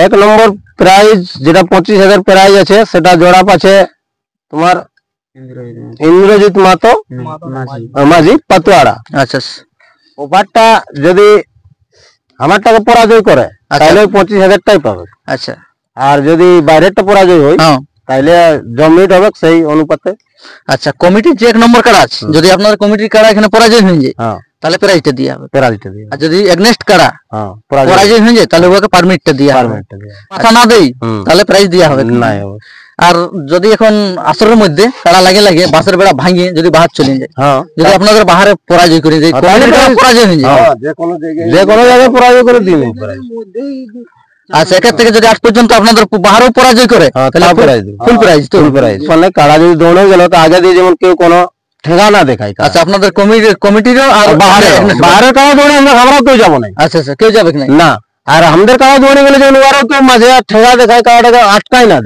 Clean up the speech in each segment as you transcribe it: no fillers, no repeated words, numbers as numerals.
এক নম্বর প্রাইজ যেটা 25,000 প্রাইজ আছে সেটা জোড়া পাচ্ছে তোমার ইন্দ্রজিৎ মাতো মাঝি পাতুয়াড়া। আচ্ছা ওভারটা যদি আমারটাকে পরাজয় করে তাহলে 25,000টাই পাবে। আচ্ছা আর যদি বাইরেরটা পরাজয় হয় তাহলে জমিট হবে সেই অনুপাতে। আচ্ছা কমিটির যে 1 নম্বর কাড়া আছে যদি আপনার কমিটির কাড়া এখানে পরাজয় হয়ে যায় তাহলে প্রাইজটা দিয়া হবে। আর যদি এগনেস্ট কাড়া পরাজয় হয়ে যায় তাহলে ওকে পারমিটটা দিয়া হবে। মাথা না দেই তাহলে প্রাইজ দিয়া হবে না। আর যদি এখন আসরের মধ্যে কাড়া লাগে লাগে বাসের বেড়া ভাঙে যদি বাহার চলে যায় যদি আপনাদের বাহারে পরাজয় করে যায় পরাজয় হয়ে যায় যে কোনো জায়গায় পরাজয় করে দিন। আচ্ছা এখান থেকে যদি আজ পর্যন্ত আপনাদের বাহারও পরাজয় করে তাহলে ফুল প্রাইজ তো ফুল প্রাইজ। মানে কাড়া যদি দৌড়ে গেল তো আগে দিয়ে যেমন কেউ কোনো ঠেকা না দেখায়। আচ্ছা আপনাদের কমিটিরও আর বাহারের কাড়া দৌড়ে আমরা কেউ যাবো না। আচ্ছা আচ্ছা কেউ যাবে না। আর আমাদের কাড়া দৌড়ে গেলে যেমন ওরাও কেউ মাঝে ঠেকা দেখায় কাড়াটাকে আটকায় না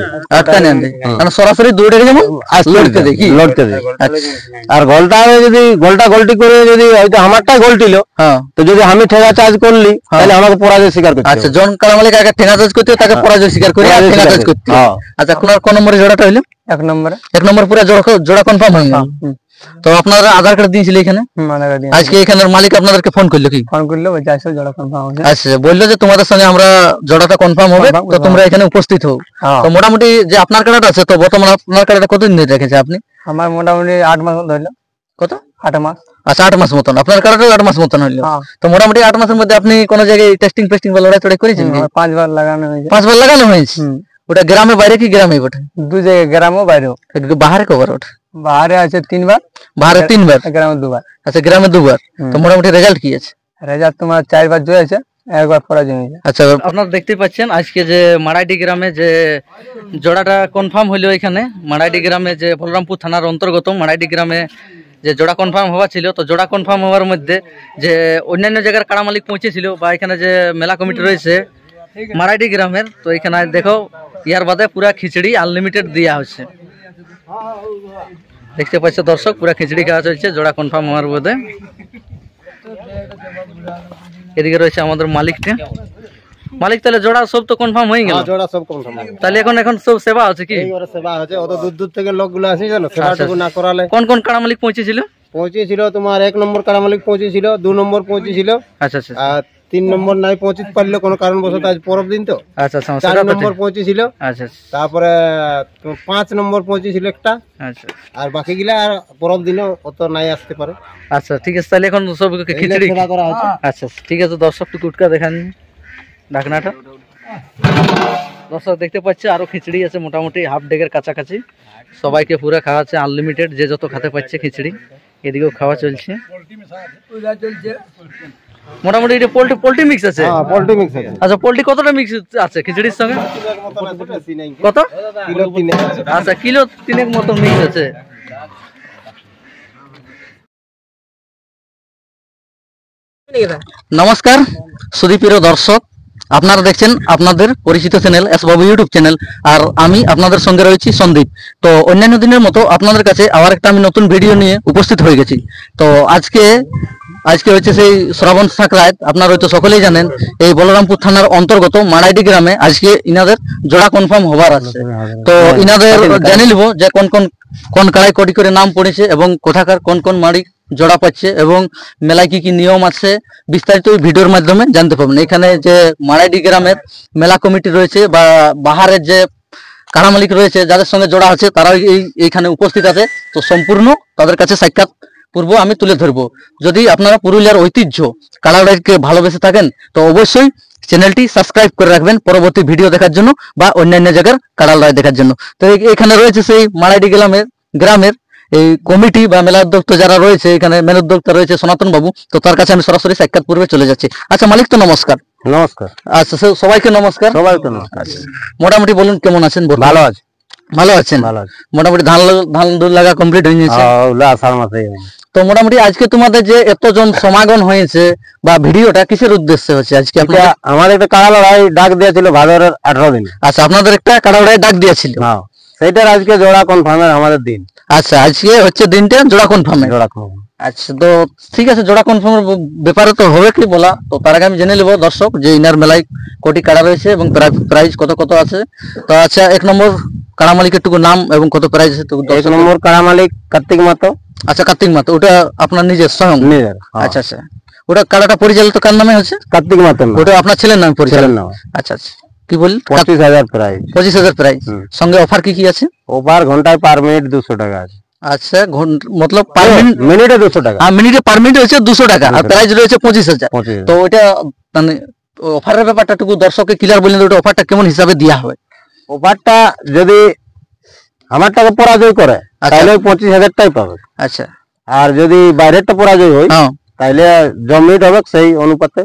কারণ সরাসরি দৌড়ে যেমন লড়তে দেখি লড়তে দেয়। আর গোলটা যদি গোলটা গোলটি করে যদি হয়তো আমারটাই গোলটিল তো যদি আমি ঠেকা চার্জ করলি তাহলে আমাকে পরাজয় স্বীকার করতে। আচ্ছা জন কাড়া মালিক আগে ঠেকা চার্জ করতে তাকে পরাজয় স্বীকার করে ঠেকা চার্জ করতে। আচ্ছা কোন নম্বরে জোড়াটা হইলো? 1 নম্বর পুরো জোড়া কনফার্ম হয়ে গেল। তো আপনারা আধার কার্ড দিয়েছিল এখানে আজকে এখানের মালিক আপনাদেরকে ফোন করলো কি? ফোন করলো জোড়া কনফার্ম হবে। আচ্ছা বললো যে তোমাদের সঙ্গে আমরা জোড়াটা কনফার্ম হবে তো তোমরা এখানে উপস্থিত হও। তো মোটামুটি যে আপনার কার্ডটা আছে তো বর্তমানে আপনার কার্ডটা কতদিন ধরে রেখেছে আপনি? আমার মোটামুটি 8 মাস ধরলো। কত? 8 মাস। আচ্ছা 8 মাস মতন আপনার কার্ডটা 8 মাস মতন হইলো। তো মোটামুটি 8 মাসের মধ্যে আপনি কোন জায়গায় টেস্টিং বা লড়াই টড়াই করেছেন? 5 বার লাগানো হয়েছে। 5 বার লাগানো হয়েছে। ওটা গ্রামে বাইরে কি গ্রামে ওঠে? 2 জায়গায় গ্রামও বাইরেও। বাহারে কবার ওঠে? বাহারে আছে 3 বার। বাহারে 3 বার গ্রামে 2 বার। আচ্ছা গ্রামে 2 বার। তো মোটামুটি রেজাল্ট কি আছে? রেজাল্ট তোমার 4 বার জয় আছে 1 বার পরাজয় হয়েছে। আচ্ছা আপনারা দেখতে পাচ্ছেন আজকে যে মারাইডি গ্রামে যে জোড়াটা কনফার্ম হইলো এখানে মারাইডি গ্রামে যে বলরামপুর থানার অন্তর্গত মারাইডি গ্রামে যে জোড়া কনফার্ম হওয়া ছিল। তো জোড়া কনফার্ম হওয়ার মধ্যে যে অন্যান্য জায়গার কাড়া মালিক পৌঁছেছিল বা এখানে যে মেলা কমিটি রয়েছে মারাইডি গ্রামের তো এখানে দেখো ইয়ার বাদে পুরা খিচড়ি আনলিমিটেড দেওয়া হচ্ছে। দেখতে পাচ্ছ দর্শক পুরা খিচড়ি খাওয়া চলছে জোড়া কনফার্ম হওয়ার মধ্যে। এদিকে রয়েছে আমাদের মালিকটা। মালিক তাহলে জোড়া সব তো কনফার্ম হয়ে গেল? জোড়া সব কনফার্ম হয়ে গেল। তাহলে এখন সব সেবা আছে কি? এইবারে সেবা আছে অত দূর থেকে লোকগুলো আসে জানো সেবাটুকু না করালে। কোন কাড়া মালিক পৌঁছেছিল? তোমার 1 নম্বর কাড়া মালিক পৌঁছেছিল, 2 নম্বর পৌঁছেছিল। আচ্ছা আচ্ছা। আর 3 নম্বর নাই পৌঁছিতে পারলো কোনো কারণবশত আজ পরব দিন তো। আচ্ছা আচ্ছা। 4 নম্বর পৌঁছেছিল। আচ্ছা। তারপরে 5 নম্বর পৌঁছেছিল একটা। আচ্ছা। আর বাকি গিলা আর পরব দিনে অত নাই আসতে পারে। আচ্ছা ঠিক আছে তাহলে এখন সব খিচড়ি সেবা করা হচ্ছে। আচ্ছা ঠিক আছে দর্শক একটু উটকা দেখান ঢাকনাটা। দর্শক দেখতে পাচ্ছে আরো খিচড়ি আছে মোটামুটি হাফ ডেকের কাছাকাছি। সবাইকে পুরো খাওয়াচ্ছে আনলিমিটেড যে যত খেতে পাচ্ছে খিচড়ি। এদিকেও খাওয়া চলছে মোটামুটি। এটা পোল্ট্রি মিক্স আছে? হ্যাঁ পোল্ট্রি মিক্স আছে। আচ্ছা পোল্ট্রি কতটা মিক্স আছে খিচড়ির সঙ্গে? কত কিলো 3। আচ্ছা কিলো 3 মতো মিক্স আছে। নমস্কার সুদীপ্রিয় দর্শক, আপনারা দেখছেন আপনাদের পরিচিত চ্যানেল এস বাবু ইউটিউব চ্যানেল। আর আমি আপনাদের সঙ্গে রয়েছি সন্দীপ। তো অন্যান্য দিনের মতো আপনাদের কাছে আবার একটা আমি নতুন ভিডিও নিয়ে উপস্থিত হয়ে গেছি। তো আজকে হচ্ছে সেই শ্রাবণ সংক্রান্তি। আপনারা হয়তো সকলেই জানেন এই বলরামপুর থানার অন্তর্গত মারাইডি গ্রামে আজকে ইনাদের জোড়া কনফার্ম হবার আছে। তো ইনাদের জানিয়ে নিব যে কোন কাড়াই কোটি করে নাম পড়েছে এবং কোথাকার কোন মালিক জোড়া পাচ্ছে এবং মেলায় কি কি নিয়ম আছে বিস্তারিত ওই ভিডিওর মাধ্যমে জানতে পারবেন। এখানে যে মারাইডি গ্রামের মেলা কমিটি রয়েছে বা বাহারের যে কাড়া মালিক রয়েছে যাদের সঙ্গে জোড়া আছে তারাও এইখানে উপস্থিত আছে। তো সম্পূর্ণ তাদের কাছে সাক্ষাৎ পূর্ব আমি তুলে ধরবো। যদি আপনারা পুরুলিয়ার ঐতিহ্য কাড়াকে ভালোবেসে থাকেন তো অবশ্যই চ্যানেলটি সাবস্ক্রাইব করে রাখবেন পরবর্তী ভিডিও দেখার জন্য বা অন্যান্য জায়গার কাড়া লড়াই দেখার জন্য। তো এখানে রয়েছে সেই মারাইডি গ্রামের এই কমিটি বা মেলা উদ্যোক্তা যারা রয়েছে এখানে মেলা উদ্যোক্তা রয়েছে সনাতন বাবু। তো তার কাছে আমি সরাসরি সাক্ষাৎ পূর্বে চলে যাচ্ছি। আচ্ছা মালিক তো নমস্কার। নমস্কার। আচ্ছা সবাইকে নমস্কার। সবাইকে নমস্কার। মোটামুটি বলুন কেমন আছেন? ভালো আছি। ভালো আছেন? মোটামুটি ধান লাগা কমপ্লিট হয়ে গেছে? তো মোটামুটি আজকে তোমাদের যে এতজন সমাগম হয়েছে বা ভিডিওটা কিসের উদ্দেশ্যে হচ্ছে আজকে? আমাদের একটা কাড়া লড়াই ডাক দিয়েছিল ভাদরের 18 দিন। আচ্ছা আপনাদের একটা কাড়া লড়াই ডাক দিয়েছিল? সেইটার আজকে জোড়া কনফার্মের আমাদের দিন। আচ্ছা আজকে হচ্ছে দিনটা জোড়া কনফার্মের। আচ্ছা, তো ঠিক আছে, জোড়া কনফার্মের ব্যাপারে তো হবে কি বলা, তো তার আগে আমি জেনে নেবো দর্শক যে ইনার মেলায় কোটি কাড়া রয়েছে এবং প্রাইস কত কত আছে। তো আচ্ছা, 1 নম্বর কাড়া মালিকের টুকু নাম এবং কত প্রাইস আছে টুকু 1 নম্বর কাড়া মালিক কার্তিক মাতো। আচ্ছা, কার্তিক মাতো, ওটা আপনার নিজের স্বয়ং? নিজের। আচ্ছা আচ্ছা, ওটা কাড়াটা পরিচালিত কার নামে হচ্ছে? কার্তিক মাতো। ওটা আপনার ছেলের নামে পরিচালিত? নাম। আচ্ছা আচ্ছা, কি বললেন? 25,000 প্রাইস। 25,000 প্রাইস, সঙ্গে অফার কি কি আছে? ওভার ঘন্টায় পার মিনিট 200 টাকা আছে। আচ্ছা, মতলব পার মিনিটে 200 টাকা। মিনিটে পার মিনিট হচ্ছে 200 টাকা, আর প্রাইস রয়েছে 25,000। তো ওইটা মানে অফারের ব্যাপারটা টুকু দর্শককে ক্লিয়ার বললেন, ওটা অফারটা কেমন হিসাবে দেওয়া হবে? ওভারটা যদি আমার টাকা পরাজয় করে তাহলে 25,000 টাই পাবে। আচ্ছা, আর যদি বাইরেরটা পরাজয় হয় তাহলে জমিট হবে সেই অনুপাতে।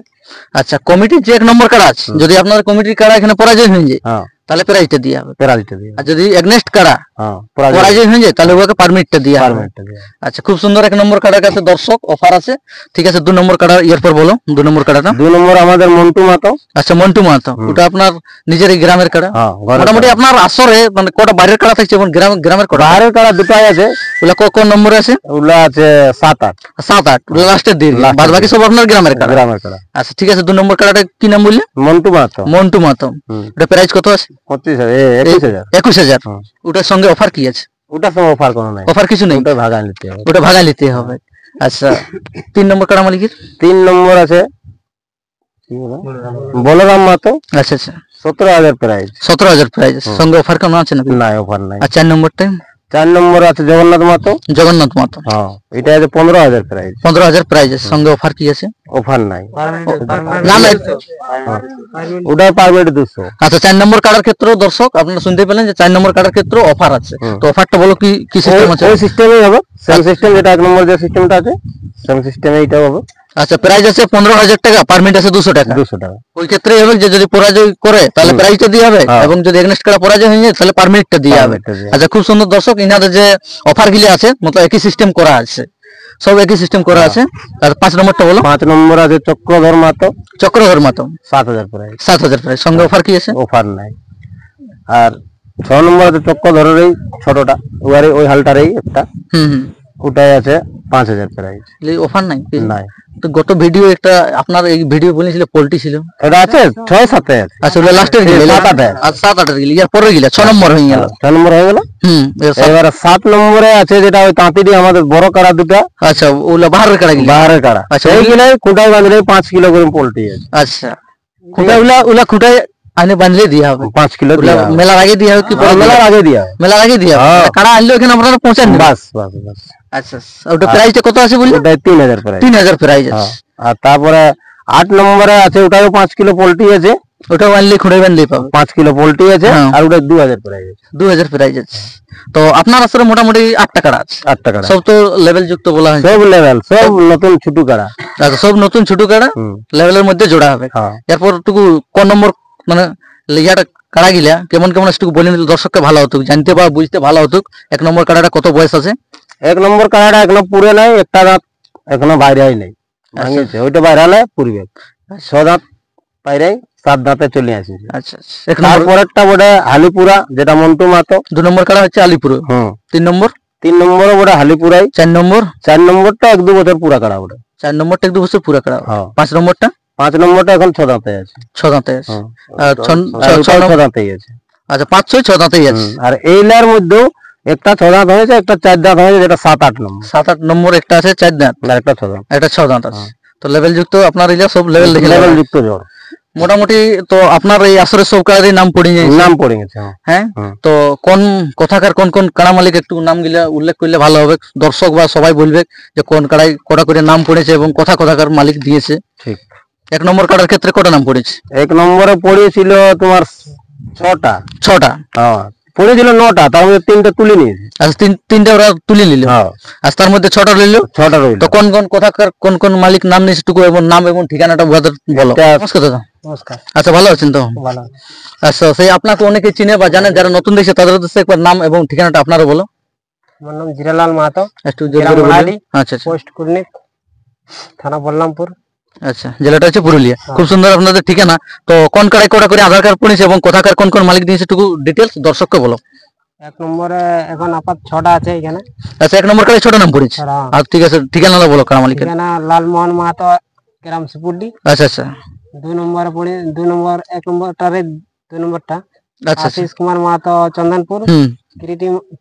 আচ্ছা, কমিটির যে 1 নম্বর কাড়া আছে, যদি আপনার কমিটির কাড়া এখানে পরাজয় হয়ে যায় তাহলে প্রাইসটা দিয়ে হবে। আর যদি এগনেস্ট কাড়া পরাজয় হয়ে যায় তাহলে ওকে পারমিটটা দিয়ে হবে। আচ্ছা, খুব সুন্দর 1 নম্বর কাড়ার কাছে দর্শক অফার আছে। ঠিক আছে, 2 নম্বর কাড়া এরপর বলো। 2 নম্বর কাড়াটা? 2 নম্বর আমাদের মন্টু মাতো। আচ্ছা, মন্টু মাতো, ওটা আপনার নিজের এই গ্রামের কাড়া? মোটামুটি আপনার আসরে মানে কটা বাইরের কাড়া থাকছে এবং গ্রামের কটা? বাইরের কাড়া দুটাই আছে। ওগুলা কোন নম্বরে আছে? ওগুলা আছে 7-8। 7-8, ওগুলা লাস্টের দিন, বাদ বাকি সব আপনার গ্রামের কাড়া। আচ্ছা, ঠিক আছে, 2 নম্বর কাড়াটা কি নাম বললে? মন্টু মাতো। মন্টু মাতো, ওটা প্রাইস কত আছে? 21,000। ওটার সঙ্গে অফার কি আছে? ওটার সঙ্গে অফার কোনো নাই, অফার কিছু নেই, ওটা ভাগা নিতে হবে। ওটা ভাগা নিতে হবে। আচ্ছা, 3 নম্বর কাড়া মালিকের? 3 নম্বর আছে বলরাম মাতো। আচ্ছা আচ্ছা, 17,000 প্রাইস। 17,000 প্রাইস, সঙ্গে অফার কেমন আছে নাকি? নাই, অফার নাই। আর 4 নম্বরটা? 4 নম্বর আছে জগন্নাথ মাতো। জগন্নাথ মাতো, এটা আছে 15,000 প্রাইস। 15,000 প্রাইস, সঙ্গে অফার কি আছে? অফার নাই, না না, ওটা পার মিনিট 200। আচ্ছা, 4 নম্বর কার্ডের ক্ষেত্রে দর্শক আপনারা শুনতে পেলেন যে 4 নম্বর কার্ডের ক্ষেত্রে অফার আছে। তো অফারটা বলো কি কি সিস্টেম আছে? ওই সিস্টেমই হবে, সেম সিস্টেম যেটা 1 নম্বর যে সিস্টেমটা আছে সেম সিস্টেমে এটাও হবে। আচ্ছা, প্রাইস আছে 15,000 টাকা, পার মিনিট আছে 200 টাকা। 200 টাকা। ওই ক্ষেত্রেই হবে যে যদি পরাজয় করে তাহলে প্রাইসটা দিয়ে হবে, এবং যদি এগনেস্ট করা পরাজয় হয়ে যায় তাহলে পার মিনিটটা দিয়ে হবে। আচ্ছা, খুব সুন্দর দর্শক, ইনাদের যে অফার গুলি আছে মতলব একই সিস্টেম করা আছে, সব একই সিস্টেম করা আছে। আর 5 নম্বরটা বলো? 5 নম্বর আছে চক্রধর মাতো। চক্রধর মাতো, 7,000 প্রাইস। 7,000 প্রাইস, সঙ্গে অফার কি আছে? অফার নাই। আর 6 নম্বর আছে চক্রধরের এই ছোটটা, ওই হালটারই একটা, ওটাই আছে 5,000 প্রাইস। অফার নাই? নাই। তো গত ভিডিও একটা আপনার এই ভিডিও বলেছিল পোল্ট্রি ছিল, এটা আছে 6-7। আচ্ছা, ওটা লাস্টের গিলে 7-8। আর 7-8 গিলে, এর পরে গিলা 6 নম্বর হয়ে গেল। 6 নম্বর হয়ে গেল। এবারে 7 নম্বরে আছে যেটা ওই তাঁতিডি আমাদের বড় কাড়া দুটো। আচ্ছা, ওগুলা বাহারের কাড়া গিলা? বাহারের কাড়া। আচ্ছা, এই গিলাই খুঁটায় বাঁধলে 5 কিলো করে পোল্ট্রি আছে। আচ্ছা, ওগুলা খুঁটায় আনে বাঁধলে দিয়া হবে 5 কিলো। মেলার আগে দিয়া হবে কি? মেলার আগে দিয়া হবে। মেলার আগে দিয়া হবে, কাড়া আনলে ওখানে আপনারা পৌঁছান। বাস বাস বাস। আচ্ছা, ওটা প্রাইসটা কত আছে বলি? ওটা 3,000 প্রাইস। 3,000 প্রাইস আছে। আর তারপরে 8 নম্বরে আছে, ওটাও 5 কিলো পোল্ট্রি আছে। ওটাও আনলে খুঁড়ে বাঁধলে পাবে 5 কিলো পোল্ট্রি আছে। আর ওটা 2,000 প্রাইস আছে। 2,000 প্রাইস আছে। তো আপনার আসলে মোটামুটি 8টা কাড়া আছে। 8টা কাড়া, সব তো লেভেল যুক্ত বলা হয়? সব লেভেল, সব নতুন ছোট কাড়া। আচ্ছা, সব নতুন ছোট কাড়া লেভেলের মধ্যে জোড়া হবে। এরপর টুকু কোন নম্বর মানে ইয়াটা কাড়া গিলা কেমন কেমন একটু বলে নিলে দর্শককে ভালো হতো, জানতে বা বুঝতে ভালো হতো। 1 নম্বর কাড়াটা কত বয়স আছে? 1 নম্বর কাড়াটা এখনো পুরে নাই, একটা দাঁত এখনো বাইরে নাই, ভাঙিছে। ওইটা বাইরে হলে পুরবে। 6 দাঁত বাইরে, 7 দাঁতে চলে আসছে। আচ্ছা, তারপরেরটা বটে হালিপুরা, যেটা মন্টু মাতো। 2 নম্বর কাড়া হচ্ছে আলিপুর। 3 নম্বর? 3 নম্বরও বটে হালিপুরাই। 4 নম্বর? 4 নম্বরটা 1-2 বছর পুরা কাড়া বটে। 4 নম্বরটা 1-2 বছর পুরা কাড়া। 5 নম্বরটা? 5 নম্বরটা এখন 6 দাঁতে আছে। 6 দাঁতে আছে। 6 দাঁতেই আছে। আচ্ছা, 5-6 দাঁতেই আছে। আর এইলার মধ্যে একটা 6 দাঁত হয়েছে, একটা 4 দাঁত হয়েছে, যেটা 7-8 নম্বর। 7-8 নম্বর একটা আছে 4 দাঁত, আর একটা 6 দাঁত। একটা 6 দাঁত আছে। তো লেভেল যুক্ত আপনার এগুলা সব লেভেল দেখে লেভেল যুক্ত জোর মোটামুটি। তো আপনার এই আসরে সব কাড়ারই নাম পড়ে গেছে? নাম পড়ে গেছে। হ্যাঁ, তো কোন কোথাকার কোন কোন কাড়া মালিক একটু নাম গিলা উল্লেখ করলে ভালো হবে, দর্শক বা সবাই বলবে যে কোন কাড়াই কটা করে নাম পড়েছে এবং কোথাকার মালিক দিয়েছে। ঠিক। 1 নম্বর কাড়ার ক্ষেত্রে কটা নাম পড়েছে? 1 নম্বরে পড়েছিল তোমার 6টা। 6টা? হ্যাঁ, পড়েছিল 9টা, তার মধ্যে 3টা তুলে নিয়েছে। আচ্ছা, 3টা ওরা তুলে নিল। আর তার মধ্যে 6টা রইল। 6টা রইল। তো কোন কোন কোথাকার কোন কোন মালিক নাম নিয়েছে টুকু এবং নাম এবং ঠিকানাটা বলো। নমস্কার দাদা। নমস্কার। আচ্ছা, ভালো আছেন তো? ভালো। আচ্ছা, সেই আপনাকে অনেকে চিনে বা জানে, যারা নতুন দেখছে তাদের উদ্দেশ্যে একবার নাম এবং ঠিকানাটা আপনারা বলো। আমার নাম জিরালাল মাহাতো। একটু জোরে করে বলুন। আচ্ছা, পোস্ট কুর্নিক, থানা বলরামপুর। আচ্ছা, জেলাটা হচ্ছে পুরুলিয়া। খুব সুন্দর আপনাদের ঠিকানা। তো কোন কাড়াই কটা করে আধার কার্ড পড়েছে এবং কোথাকার কোন কোন মালিক দিয়েছে টুকু ডিটেলস দর্শককে বলো। এক নম্বরে এখন আপাতত 6টা আছে এখানে। আচ্ছা, 1 নম্বর কাড়ায় 6টা নাম পড়েছে। 6টা। আর ঠিক আছে, ঠিকানাটা বলো কাড়া মালিকের। ঠিকানা লালমোহন মাহাতো, গ্রাম সুপুরডি। আচ্ছা আচ্ছা 2 নম্বরে পড়ে 2 নম্বর 1 নম্বরটারে 2 নম্বরটা আচ্ছা আশিস কুমার মাহাতো চন্দনপুর। হুম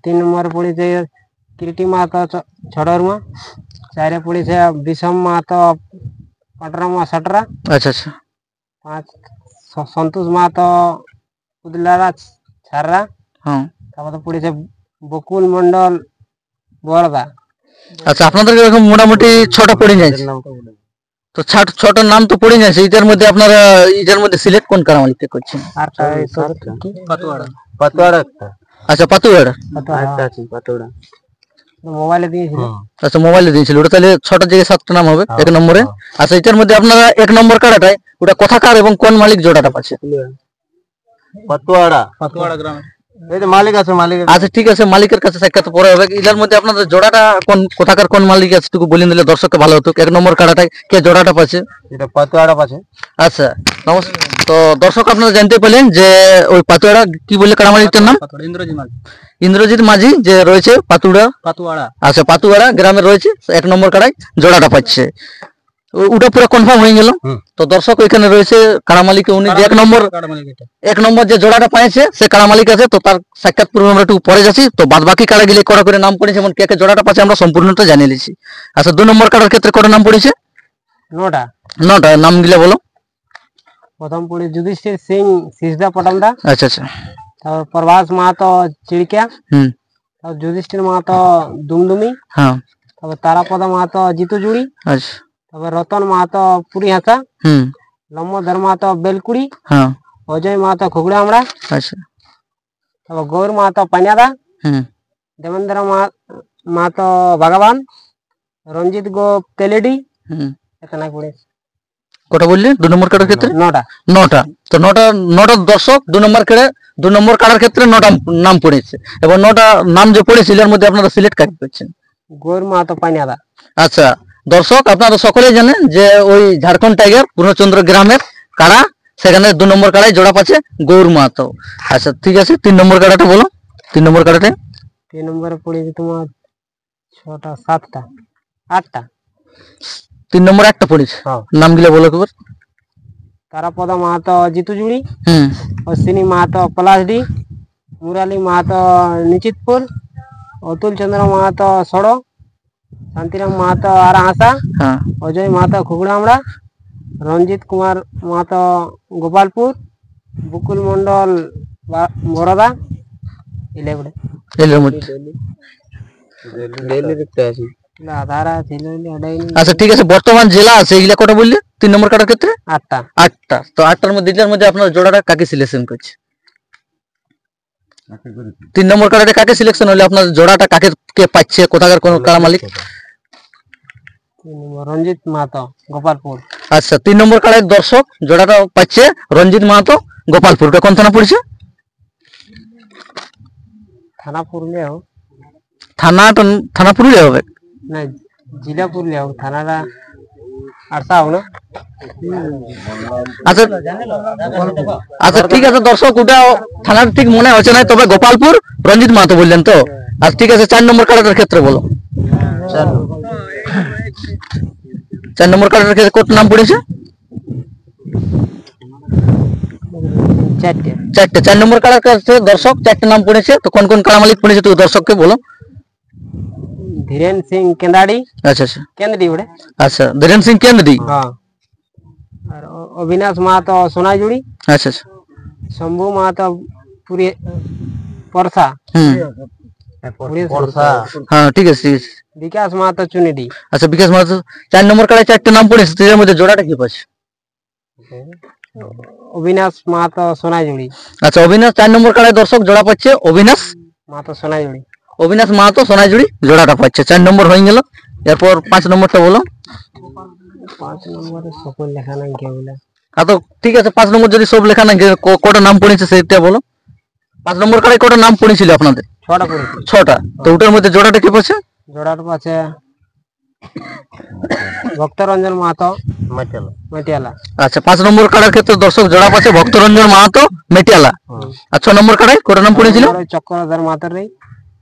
3 নম্বরে পড়েছে কিরিটি মাহাতো ছড়রমা। 4 পড়েছে বিষম মাহাতো পাটরামা সাটরা। আচ্ছা আচ্ছা 5 সন্তোষ মাহাতো উদলারা ছাড়রা। হ্যাঁ। তারপরে পড়েছে বকুল মন্ডল বরদা। আচ্ছা, আপনাদের এরকম মোটামুটি 6টা পড়ে যাচ্ছে। তো 6টার নাম তো পড়ে যাচ্ছে, এটার মধ্যে আপনারা এটার মধ্যে সিলেক্ট কোন কাড়া মালিককে করছেন? আর পাতুয়াড়া একটা। আচ্ছা, পাতুয়াড়া। পাতুয়াড়া মোবাইলে দিয়েছিল। আচ্ছা, মোবাইলে দিয়েছিল ওটা, তাহলে 6টার জায়গায় 7টা নাম হবে 1 নম্বরে। আচ্ছা, এটার মধ্যে আপনারা 1 নম্বর কাড়াটায় ওটা কোথাকার এবং কোন মালিক জোড়াটা পাচ্ছে? পাতুয়াড়া গ্রামে এই যে মালিক আছে, মালিক। আচ্ছা ঠিক আছে, মালিকের কাছে সাক্ষাৎ পরে হবে। এটার মধ্যে আপনাদের জোড়াটা কোন কোথাকার কোন মালিক আছে একটু বলে দিলে দর্শককে ভালো হতো। 1 নম্বর কাড়াটায় কে জোড়াটা পাচ্ছে? এটা পাতুয়াড়া পাচ্ছে। আচ্ছা নমস্কার। তো দর্শক আপনারা জানতে পেলেন যে ওই পাতুয়াড়া কি বললে কাড়া মালিকটার নাম? ইন্দ্রজিৎ মাঝি যে রয়েছে পাতুয়াড়া। আচ্ছা, পাতুয়াড়া গ্রামে রয়েছে, 1 নম্বর কাড়ায় জোড়াটা পাচ্ছে। ওটা পুরো কনফার্ম হয়ে গেল। তো দর্শক ওইখানে রয়েছে কাড়া মালিক, উনি যে 1 নম্বর যে জোড়াটা পাইছে সে কাড়া মালিক আছে। তো তার সাক্ষাৎ পূর্বে আমরা একটু পরে যাচ্ছি। তো বাদ বাকি কাড়া গেলে কটা করে নাম পড়েছে এবং কে কে জোড়াটা পাচ্ছে আমরা সম্পূর্ণটা জানিয়ে নিয়েছি। আচ্ছা, 2 নম্বর কাড়ার ক্ষেত্রে কটা নাম পড়েছে? 9টা। 9টা নাম গিলে বলো। প্রথম পড়ে যুধিষ্ঠির সিং সিসদা পটমদা। আচ্ছা আচ্ছা তারপর প্রভাস মাহাতো চিড়িকা। হুম তারপর যুধিষ্ঠির মাহাতো দুমদুমি। হ্যাঁ তারপর তারাপদ মাহাতো জিতুজুড়ি। আচ্ছা তারপর রতন মাহাতো পুরিহাসা। হুম লম্বধর মাহাতো বেলকুড়ি। হ্যাঁ অজয় মাহাতো খুগড়া আমরা। আচ্ছা তারপর গৌর মাহাতো পানিয়াদা। হুম দেবেন্দ্র মাহাতো ভগবান। রঞ্জিত গো তেলেডি। হুম এখানে পড়ে কটা বললে 2 নম্বর কাড়ার ক্ষেত্রে? 9টা। 9টা। তো 9টা দর্শক 2 নম্বর কাড়ার ক্ষেত্রে 9টা নাম পড়েছে এবং 9টা নাম যে পড়েছিল এর মধ্যে আপনারা সিলেক্ট কাকে করছেন? গৌর মাহাতো পানিয়াদা। আচ্ছা দর্শক আপনারা সকলেই জানেন যে ওই ঝাড়খণ্ড টাইগার পূর্ণচন্দ্র গ্রামের কাড়া, সেখানে 2 নম্বর কাড়ায় জোড়া পাচ্ছে গৌর মাহাতো। আচ্ছা ঠিক আছে, 3 নম্বর কাড়াটা বলো। 3 নম্বর কাড়াটা 3 নম্বরে পড়েছে তোমার 6টা 7টা 8টা। 3 নম্বর একটা পড়েছে, নামগুলো বলো একবার। তারাপদ মাহাতো জিতুজুড়ি। হুম অশ্বিনী মাহাতো পলাশডি। মুরালী মাহাতো নিচিতপুর। অতুল চন্দ্র মাহাতো সড়ো। শান্তিরাম মাহাতো আরাহাসা। হ্যাঁ অজয় মাহাতো খুগড়ামড়া। রঞ্জিত কুমার মাহাতো গোপালপুর। বকুল মন্ডল বরদা। এর মধ্যে আধারা ছিল। আচ্ছা ঠিক আছে, বর্তমান জেলা আছে এগুলা কটা বললে 3 নম্বর কাটার ক্ষেত্রে? 8টা। 8টা। তো 8টার মধ্যে এটার মধ্যে আপনার জোড়াটা কাকে সিলেকশন করছে? 3 নম্বর কাটাতে কাকে সিলেকশন হলে আপনার জোড়াটা কাকে কে পাচ্ছে, কোথাকার কোন কাড়া মালিক? রঞ্জিত মাহাতো গোপালপুর। আচ্ছা, 3 নম্বর কাড়ার দর্শক জোড়াটা পাচ্ছে রঞ্জিত মাহাতো গোপালপুর। ওটা কোন থানা পড়েছে? থানা পুরুলিয়া হোক। থানা পুরুলিয়া হবে না, জেলা পুরুলিয়া হোক। থানাটা আরসা হোক না। আচ্ছা আচ্ছা ঠিক আছে দর্শক, ওটা থানার ঠিক মনে হচ্ছে না, তবে গোপালপুর রঞ্জিত মাহাতো বললেন তো। আর ঠিক আছে, 4 নম্বর কাড়াটার ক্ষেত্রে বলো। 4 নম্বর কাড়াটার ক্ষেত্রে কত নাম পড়েছে? 4টে। 4 নম্বর কাড়ার কাছে দর্শক 4টে নাম পড়েছে। তো কোন কোন কাড়া মালিক পড়েছে তুই দর্শককে বলো। ধীরেন সিং কেন্দাড়ি। আচ্ছা আচ্ছা কেন্দ্রি ওড়ে। আচ্ছা, ধীরেন সিং কেন্দ্রি। হ্যাঁ। আর অবিনাশ মাহাতো সোনাইজুড়ি। আচ্ছা আচ্ছা শম্ভু মাহাতো পুরি পরসা। হুম হ্যাঁ ঠিক আছে ঠিক আছে। বিকাশ মাহাতো চুনিডি। আচ্ছা, বিকাশ মাহাতো। 4 নম্বর কাড়ায় 4টে নাম পড়েছে, এর মধ্যে জোড়াটা কি পাচ্ছে? অবিনাশ মাহাতো সোনাইজুড়ি। আচ্ছা, অবিনাশ 4 নম্বর কাড়ায় দর্শক জোড়া পাচ্ছে অবিনাশ মাহাতো সোনাইজুড়ি। অবিনাশ মাহাতো সোনাইজুড়ি জোড়াটা পাচ্ছে। 4 নম্বর হয়ে গেল। এরপর 5 নম্বরটা বলো। 5 নম্বরে সকল লেখা নাই কে বলে। তো ঠিক আছে, 5 নম্বর যদি সব লেখা না কটা নাম পড়েছে সেটা বলো। 5 নম্বর কাড়ায় কটা নাম পড়েছিল আপনাদের? 6টা পড়েছে। 6টা। তো ওটার মধ্যে জোড়াটা কি পাচ্ছে? জোড়ার পাশে ভক্তরঞ্জন মাহাতো মেটিয়ালা। আচ্ছা 5 নম্বর কাড়ার ক্ষেত্রে দর্শক জোড়া পাচ্ছে ভক্তরঞ্জন মাহাতো মেটিয়ালা। আর 6 নম্বর কাড়ায় কোটা নাম পড়েছিল চক্রধর মাহাতোর রে,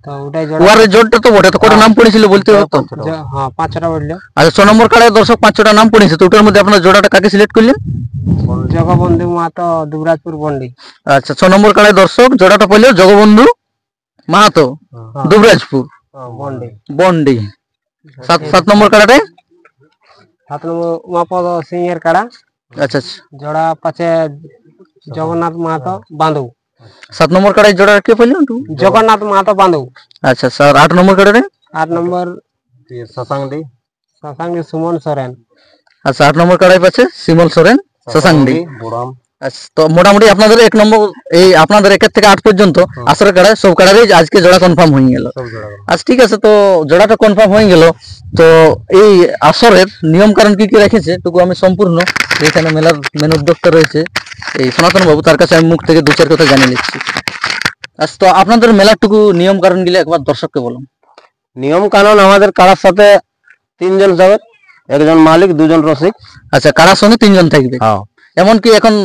তো ওটাই জোড়া। ওয়ারের জোড়টা তো বটে, তো কোটা নাম পড়েছিল বলতে হবে তো। হ্যাঁ 5টা বললো। আচ্ছা 6 নম্বর কাড়ায় দর্শক 5টা নাম পড়েছে, তো ওটার মধ্যে আপনার জোড়াটা কাকে সিলেক্ট করলেন? জগবন্ধু মাহাতো দুবরাজপুর বন্ডি। আচ্ছা 6 নম্বর কাড়ায় দর্শক জোড়াটা পড়লো জগবন্ধু মাহাতো দুবরাজপুর বন্ডি বন্ডি। 7 নম্বর কাড়াটায় 7 নম্বর উমাপদ সিং এর কাড়া, আচ্ছা জোড়া পাচ্ছে জগন্নাথ মাহাতো বান্ধব। 7 নম্বর কাড়ায় জোড়া কে পড়লো? জগন্নাথ মাহাতো বান্ধব। আচ্ছা স্যার 8 নম্বর কাড়াটায় 8 নম্বর শশাঙ্গি সুমন সরেন। আচ্ছা 8 নম্বর কাড়াই পাচ্ছে শিমল সোরেন শশাঙ্গি। আচ্ছা তো মোটামুটি আপনাদের 1 নম্বর এই আপনাদের 1 থেকে 8 পর্যন্ত আসরের কাড়ায় সব কাড়ারই আজকে জোড়া কনফার্ম হয়ে গেল। আচ্ছা ঠিক আছে, তো জোড়াটা কনফার্ম হয়ে গেল, তো এই আসরের নিয়ম কারণ কি কি রেখেছে টুকু আমি সম্পূর্ণ এখানে মেলার মেন উদ্যোক্তা রয়েছে এই সনাতন বাবু, তার কাছে আমি মুখ থেকে 2-4 কথা জানিয়ে নিচ্ছি। আচ্ছা তো আপনাদের মেলার টুকু নিয়ম কারণ গুলো একবার দর্শককে বলুন। নিয়ম কানুন আমাদের কাড়ার সাথে 3 জন যাবে, একজন মালিক 2 জন রসিক। আচ্ছা কাড়ার সঙ্গে 3 জন থাকবে। এমনকি এখন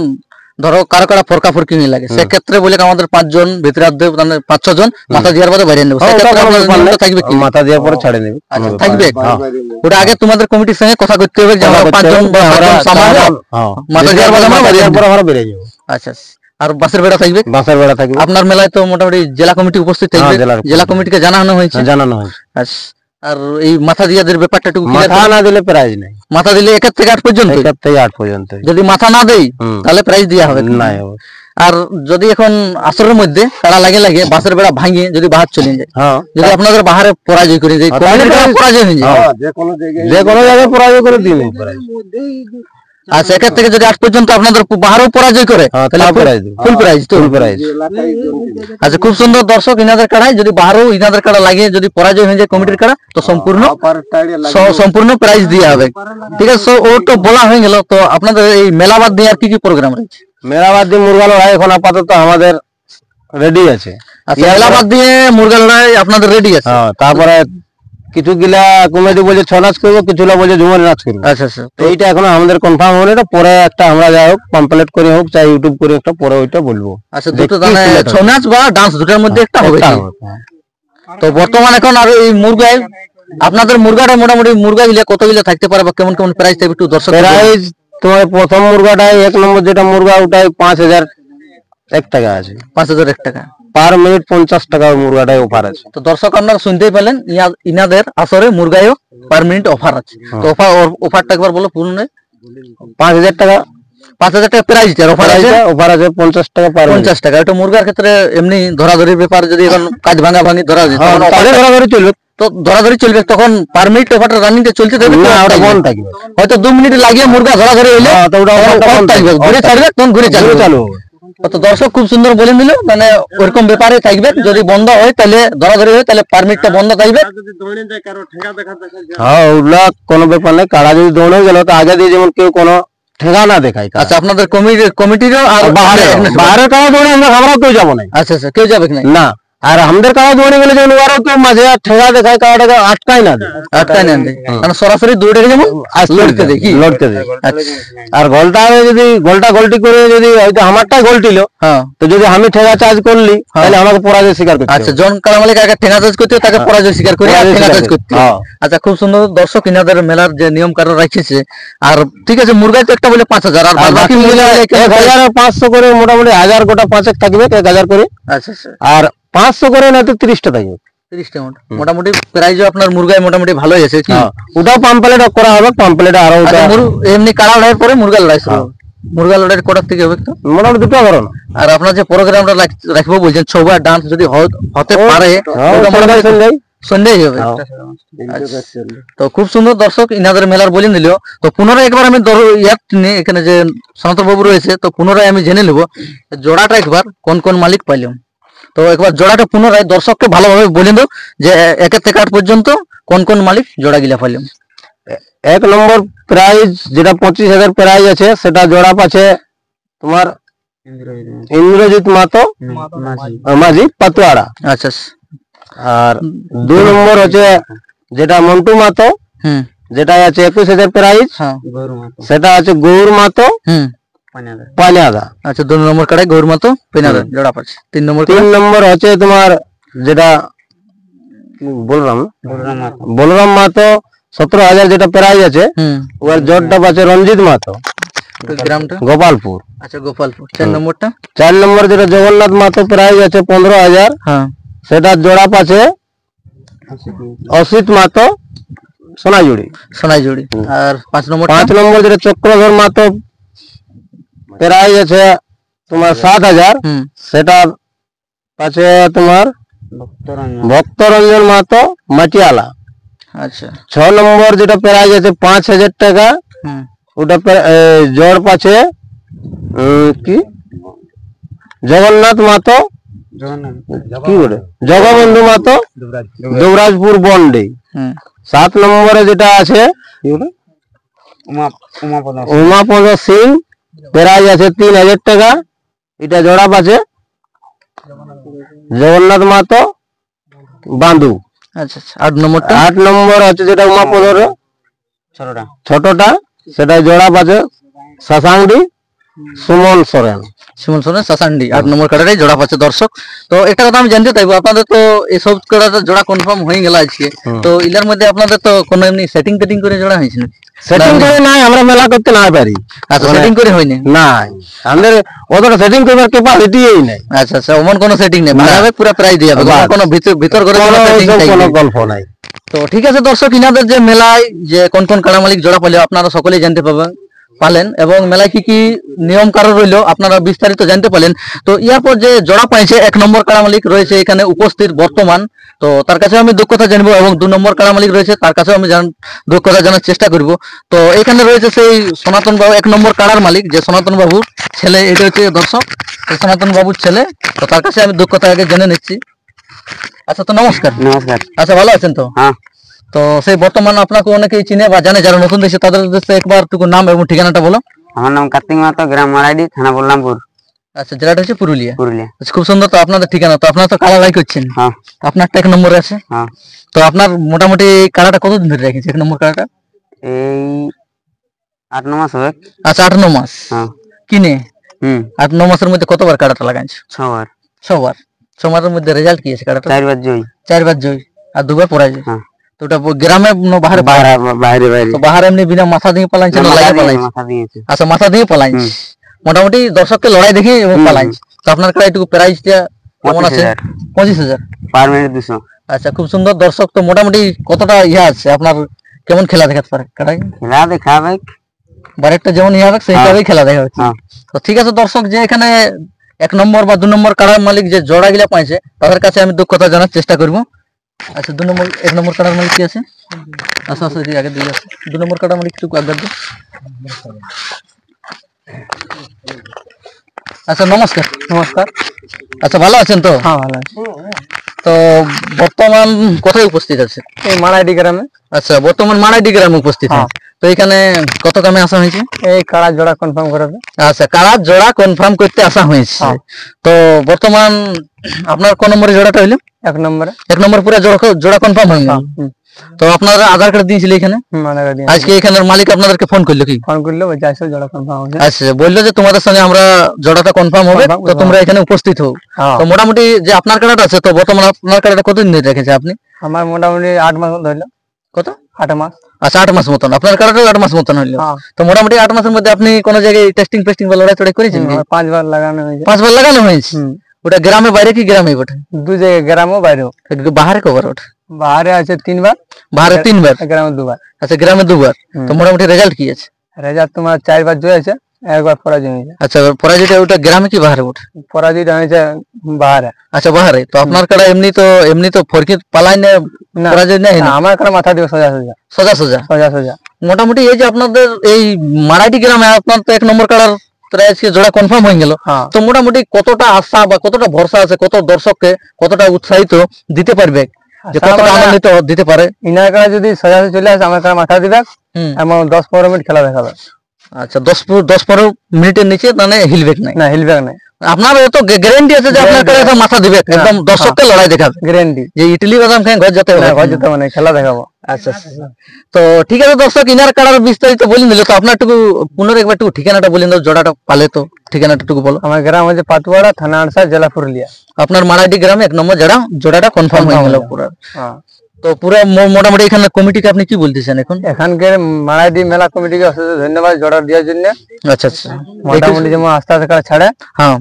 ধরো কারো কারা ফরকা ফরকি নিয়ে লাগে, সেক্ষেত্রে বলে আমাদের 5 জন ভিতরে মানে 5-6 জন মাথা দেওয়ার পরে বাইরে নেবো, থাকবে কি মাথা দেওয়ার পরে ছাড়ে নেবে থাকবে। ওটা আগে তোমাদের কমিটির সঙ্গে কথা করতে হবে যে আমরা 5 জন মাথা দেওয়ার পরে আমরা বেরিয়ে যাবো। আচ্ছা আর বাসের বেড়া থাকবে? বাসের বেড়া থাকবে। আপনার মেলায় তো মোটামুটি জেলা কমিটি উপস্থিত থাকবে, জেলা কমিটিকে জানানো হয়েছে? জানানো হয়েছে। আচ্ছা আর এই মাথা দিয়াদের ব্যাপারটা একটু মাথা না দিলে প্রাইজ নাই। মাথা দিলে 1 থেকে 8 পর্যন্ত? 1 থেকে 8 পর্যন্ত। যদি মাথা না দেই তাহলে প্রাইজ দেওয়া হবে না। আর যদি এখন আসরের মধ্যে কাড়া লাগে বাসের বেড়া ভাঙিয়ে যদি বাহার চলে যায়, যদি আপনাদের বাহারে পরাজয় করে যায়, পরাজয় হয়ে যায়, যে কোনো জায়গায় পরাজয় করে দিন। আচ্ছা 1 থেকে যদি 8 পর্যন্ত আপনাদের বাহারও পরাজয় করে তাহলে ফুল প্রাইজ তো? আচ্ছা খুব সুন্দর দর্শক, ইনাদের কাড়ায় যদি বাহারও ইনাদের কাড়া লাগিয়ে যদি পরাজয় হয়ে যায় কমিটির কাড়া, তো সম্পূর্ণ প্রাইজ দেওয়া হবে। ঠিক আছে, ও তো বলা হয়ে গেল। তো আপনাদের এই মেলাবাদ দিয়ে আর কি কি প্রোগ্রাম রয়েছে? মেলাবাদ দিয়ে মুরগা লড়াই এখন আপাতত আমাদের রেডি আছে। আচ্ছা মেলাবাদ দিয়ে মুরগা লড়াই আপনাদের রেডি আছে। তারপরে কিছু গিলা কমিটি বলছে 6 নাচ করবো, কিছুলা বলছে ঝুমারি নাচ করবো। আচ্ছা আচ্ছা এইটা এখন আমাদের কনফার্ম হলো, এটা পরে একটা আমরা যাই হোক পাম্পলেট করে হোক চাই ইউটিউব করে একটা পরে ওইটা বলবো। আচ্ছা দুটো মানে 6 নাচ বা ডান্স দুটোর মধ্যে একটা হবে। তো বর্তমান এখন আর এই মুরগায় আপনাদের মুরগাটা মোটামুটি মুরগা গিলা কত গিলা থাকতে পারে বা কেমন কেমন প্রাইস থাকবে একটু দর্শক? প্রাইস তোমার প্রথম মুরগাটাই 1 নম্বর যেটা মুরগা ওটাই 5001 টাকা আছে। 5001 টাকা পার মিনিট 50 টাকা মুরগাটাই অফার আছে। তো দর্শক আপনারা শুনতেই পেলেন, ইনাদের আসরে মুরগায়ও পার মিনিট অফার আছে। তো অফারটা একবার বলো পূর্ণ। 5000 টাকা 5000 টাকা প্রাইস অফার আছে। 50 টাকা পার 50 টাকা। এটা মুরগার ক্ষেত্রে এমনি ধরাধরির ব্যাপার, যদি এখন কাজ ভাঙা ভাঙি ধরা যায় ধরাধরি চলবে, তো ধরাধরি চলবে, তখন পার মিনিট অফারটা রানিংটা চলতে থাকবে না, ওটা বন্ধ থাকবে। হয়তো 2 মিনিট লাগিয়ে মুরগা ধরাধরি হইলে ঘুরে ছাড়বে, তখন ঘুরে চালু। তো দর্শক খুব সুন্দর বলে দিল, মানে ওরকম ব্যাপারে থাকবে, যদি বন্ধ হয় তাহলে ধরাধরি হয় তাহলে পারমিটটা বন্ধ থাকবে। হ্যাঁ ওগুলা কোনো ব্যাপার নেই, কারা যদি দৌড়ে গেল তো আগে দিয়ে যেমন কেউ কোনো ঠেকা না দেখায়। আচ্ছা আপনাদের কমিটিরও আর বাইরে কারা দৌড়ে আমরা কেউ যাবো না। আচ্ছা আচ্ছা কেউ যাবে না। আর আমাদের কারা দৌড়ে গেলে যেমন ওরা তো মাঝে ঠেকা দেখায়, কারাটাকে আটকায় না মানে সরাসরি দৌড়ে যেমন লড়তে দেখি। আর গোলটা গোলটি করে যদি হয়তো আমারটাই গোলটিল, তো যদি আমি ঠেকা চার্জ করলি তাহলে আমাকে পরাজয় স্বীকার করতে। আচ্ছা জন কালামালিক আগে ঠেকা চার্জ করতে তাকে পরাজয় স্বীকার করে ঠেকা চার্জ করতে। আচ্ছা খুব সুন্দর দর্শক, ইনাদের মেলার যে নিয়ম কানুন রাখছে। আর ঠিক আছে, মুরগা তো একটা বলে 5000 আর বাকি মিলে 1500 করে, মোটামুটি 1000 গোটা 5 থাকবে 1000 করে। আচ্ছা আচ্ছা আর 500 করে না তো 30টা থাকবে। 30টা মোটামুটি প্রাইজও আপনার মুরগায় মোটামুটি ভালোই আছে কি? ওটাও পাম্পলেট করা হবে, পাম্পলেট আরো এমনি কাড়া লড়াইয়ের পরে মুরগা লড়াই শুরু। মুরগা লড়াইয়ের কোটার থেকে হবে তো মোটামুটি 2টা করো। আর আপনার যে প্রোগ্রামটা রাখবো বলছেন ছৌবা ডান্স যদি হতে পারে সন্ধ্যায় হবে। তো খুব সুন্দর দর্শক, ইনাদের মেলার বলে নিল। তো পুনরায় একবার আমি এখানে যে সনাতন বাবু রয়েছে, তো পুনরায় আমি জেনে নেব জোড়াটা একবার কোন কোন মালিক পাইলাম। তো একবার জোড়াটা পুনরায় দর্শককে ভালোভাবে বলে দাও যে 1 থেকে 8 পর্যন্ত কোন কোন মালিক জোড়া গিলা পাইলাম। 1 নম্বর প্রাইজ যেটা 25,000 প্রাইজ আছে, সেটা জোড়া পাচ্ছে তোমার ইন্দ্রজিৎ মাতো মাঝি পাতুয়াড়া। আচ্ছা। আর 2 নম্বর হচ্ছে যেটা মন্টু মাতো হুম যেটা আছে 21,000 প্রাইস, হ্যাঁ সেটা আছে গৌর মাতো হুম পানিয়াদা। আচ্ছা 2 নম্বর কাড়ায় গৌর মাতো পেনাদা জোড়া পাচ্ছে। 3 নম্বর 3 নম্বর হচ্ছে তোমার যেটা বলরাম মাতো 17,000 যেটা প্রাইস আছে, হুম ওর জোরটা পাচ্ছে রঞ্জিত মাতো গ্রামটা গোপালপুর। আচ্ছা গোপালপুর। 4 নম্বরটা 4 নম্বর যেটা জগন্নাথ মাতো প্রাইস আছে 15,000, হ্যাঁ সেটা জোড়া পাচ্ছে অসিত মাতো সোনাঝুড়ি। সোনাইজুড়ি। আর 5 নম্বরটা 5 নম্বর যেটা চক্রধর মাতো প্রাইস আছে তোমার 7,000, হুম সেটা পাচ্ছে তোমার ভক্তরঞ্জন মাতো মাটিয়ালা। আচ্ছা 6 নম্বর যেটা প্রাইস আছে 5,000 টাকা, হুম ওটা জোড় পাচ্ছে কি জগন্নাথ মাতো কি বলে জগবন্ধু মাতো দুবরাজপুর বন্ডে। হুম 7 নম্বরে যেটা আছে কি বলে উমাপদ সিং, প্রাইস আছে 3,000 টাকা, এটা জোড়া পাচ্ছে জগন্নাথ মাতো বান্ধু। আচ্ছা 8 নম্বরটা 8 নম্বর হচ্ছে যেটা উমাপদর ছোটটা, সেটা জোড়া পাচ্ছে শাসাংডি সুমন সোরেন। সুমন সোরেন সাসান্ডি 8 নম্বর কাড়াটাই জোড়া পাচ্ছে। দর্শক তো একটা কথা আমি জানতে চাইবো, আপনাদের তো এসব কাড়াটা জোড়া কনফার্ম হয়ে গেল আজকে, তো ইলার মধ্যে আপনাদের তো কোনো এমনি সেটিং টেটিং করে জোড়া হয়েছে নাকি? সেটিং করে নাই, আমরা মেলা করতে না পারি। আচ্ছা সেটিং করে হয়নি? নাই, আমাদের অতটা সেটিং করবার ক্যাপাসিটিই নাই। আচ্ছা আচ্ছা ওমন কোনো সেটিং নেই, ভাগাবে পুরো প্রাইস দিয়ে হবে, কোনো ভিতর করে কোনো setting নাই। কোনো গল্প নাই। তো ঠিক আছে দর্শক, ইনাদের যে মেলায় যে কোন কোন কাড়া মালিক জোড়া পেলে আপনারা সকলেই জানতে পালেন এবং মেলায় কি কি নিয়ম কারণ রইলো আপনারা বিস্তারিত জানতে পারলেন। তো ইয়ার পর যে জোড়া পাইছে 1 নম্বর কাড়া মালিক রয়েছে এখানে উপস্থিত বর্তমান, তো তার কাছে আমি দক্ষতা জানবো এবং 2 নম্বর কাড়া মালিক রয়েছে তার কাছেও আমি দক্ষতা জানার চেষ্টা করব। তো এখানে রয়েছে সেই সনাতন বাবু 1 নম্বর কাড়ার মালিক, যে সনাতন বাবুর ছেলে, এটা হচ্ছে দর্শক এই সনাতন বাবুর ছেলে। তো তার কাছে আমি দক্ষতা আগে জেনে নিচ্ছি। আচ্ছা তো নমস্কার। নমস্কার। আচ্ছা ভালো আছেন তো? হ্যাঁ। তো সেই বর্তমান আপনাকে অনেকেই চিনে বা জানে, যারা নতুন দেশে তাদের উদ্দেশ্যে একবার টুকু নাম এবং ঠিকানাটা বলো। আমার নাম কার্তিক মাতো, গ্রাম মারাইডি, থানা বলরামপুর। আচ্ছা জেলাটা হচ্ছে পুরুলিয়া। পুরুলিয়া। আচ্ছা, খুব সুন্দর। তো আপনাদের ঠিকানা তো আপনারা তো কাড়া লাই করছেন। হ্যাঁ। আপনারটা 1 নম্বরে আছে। হ্যাঁ। তো আপনার মোটামুটি কাড়াটা কতদিন ধরে রেখেছে 1 নম্বর কাড়াটা? এই 8-9 মাস হবে। আচ্ছা 8-9 মাস। হ্যাঁ। কিনে 8-9 মাসের মধ্যে কতবার কাড়াটা লাগাইছো? 6 বার। 6 বার। 6 মাসের মধ্যে রেজাল্ট কি আছে কাড়াটা? 4 বার জয়। 4 বার জয় আর 2 বার পরাজয়। হ্যাঁ। তো ওটা গ্রামে বাইরে? বাইরে। তো বাহারে এমনি বিনা মাথা দিয়ে পালাইছে না লাগে পালাইছে? মাথা দিয়েছে। আচ্ছা মাথা দিয়ে পালাইছে। মোটামুটি দর্শককে লড়াই দেখে পালাইছে। তো আপনার কাছে একটু প্রাইসটা কেমন আছে? 25,000 পার মিনিট 200। আচ্ছা খুব সুন্দর। দর্শক তো মোটামুটি কতটা ইয়া আছে আপনার, কেমন খেলা দেখাতে পারে কাড়াই? খেলা দেখাবে বারেকটা যেমন ইয়া হবে সেইভাবেই খেলা দেখা হচ্ছে। তো ঠিক আছে দর্শক, যে এখানে 1 নম্বর বা 2 নম্বর কাড়ার মালিক যে জোড়া গিলা পাইছে তাদের কাছে আমি দক্ষতা জানার চেষ্টা করব। আচ্ছা 2 নম্বর 1 নম্বর কাড়ার মালিক কি আছে? আচ্ছা আচ্ছা আগে দিয়ে আছে 2 নম্বর কাড়ার মালিক একটু আগে দাও। আচ্ছা নমস্কার। নমস্কার। আচ্ছা ভালো আছেন তো? হ্যাঁ ভালো আছি। তো বর্তমান কোথায় উপস্থিত আছে? এই মারাইডি গ্রামে। আচ্ছা বর্তমান মারাইডি গ্রামে উপস্থিত। তো এখানে কত কামে আসা হয়েছে? এই কাড়া জোড়া কনফার্ম করাবে। আচ্ছা কাড়া জোড়া কনফার্ম করতে আসা হয়েছে। তো বর্তমান আপনার কোন নম্বরে জোড়াটা হইলো? 1 নম্বরে। 1 নম্বর পুরো জোড়া কনফার্ম হয়ে গেল। তো আপনারা আধার কার্ড দিয়েছিল এখানে? আজকে এখানের মালিক আপনাদেরকে ফোন করলো কি? ফোন করলো যাইছো জোড়া কনফার্ম হবে। আচ্ছা বললো যে তোমাদের সঙ্গে আমরা জোড়াটা কনফার্ম হবে, তো তোমরা এখানে উপস্থিত হও। তো মোটামুটি যে আপনার কার্ডটা আছে, তো বর্তমানে আপনার কার্ডটা কতদিন ধরে রেখেছে আপনি? আমার মোটামুটি 8 মাস ধরলো। কত? 8 মাস। আচ্ছা 8 মাস মতন আপনার কার্ডটা 8 মাস মতন হইলো। তো মোটামুটি 8 মাসের মধ্যে আপনি কোন জায়গায় টেস্টিং বা লড়াই চড়াই করেছেন? 5 বার লাগানো হয়েছে। 5 বার লাগানো হয়েছে। ওটা গ্রামে বাইরে কি গ্রামে বটে? 2 জায়গায়, গ্রামও বাইরেও। বাহারে কবার ওঠে? বাহারে আছে 3 বার। বাহারে 3 বার, গ্রামে 2 বার। আচ্ছা গ্রামে 2 বার। তো মোটামুটি রেজাল্ট কি আছে? রেজাল্ট তোমার 4 বার জয় আছে, 1 বার পরাজয় হয়েছে। আচ্ছা পরাজয়টা ওটা গ্রামে কি বাহারে ওঠে? পরাজয়টা হয়েছে বাহারে। আচ্ছা বাহারে। তো আপনার কাড়া এমনি তো ফরকি পালাই না, পরাজয় নেই না? আমার কাড়া মাথা দিয়ে সোজা সোজা। মোটামুটি এই যে আপনাদের এই মারাইডি গ্রামে আপনার তো 1 নম্বর কাড়ার প্রায় জোড়া কনফার্ম হয়ে গেল। তো মোটামুটি কতটা আশা বা কতটা ভরসা আছে, কত দর্শককে কতটা উৎসাহিত দিতে পারবে, যে কতটা আনন্দিত দিতে পারে? ইনার কাড়া যদি সোজা চলে আসে আমার কাড়া মাথা দিবে এবং 10-15 মিনিট খেলা দেখাবে। আচ্ছা 10-15 মিনিটের নিচে মানে হিলবেক নাই? না হিলবেক নাই। আপনার এত গ্যারান্টি আছে যে আপনার কাছে মাথা দিবে একদম দর্শককে লড়াই দেখাবে গ্যারান্টি যে ইডলি বাদাম খাই ঘর যেতে হবে ঘর যেতে মানে খেলা দেখাবো। আচ্ছা তো ঠিক আছে দর্শক ইনার কাড়ার বিস্তারিত বলে দিল তো আপনার একটু পুনরায় একবার একটু ঠিকানাটা বলে দাও জোড়াটা পালে তো ঠিকানাটা একটু বলো। আমার গ্রাম হচ্ছে পাতুয়াড়া, থানা আনসার, জেলা পুরুলিয়া। আপনার মারাডি গ্রামে 1 নম্বর জোড়াটা কনফার্ম হয়ে গেল পুরো। হ্যাঁ। তো পুরো মোটামুটি এখানে কমিটিকে আপনি কি বলতেছেন এখন? এখানকার মারাডি মেলা কমিটিকে অশেষ ধন্যবাদ জোড়া দেওয়ার জন্য। আচ্ছা আচ্ছা মোটামুটি যেমন আস্তে আস্তে কারা ছাড়ে, হ্যাঁ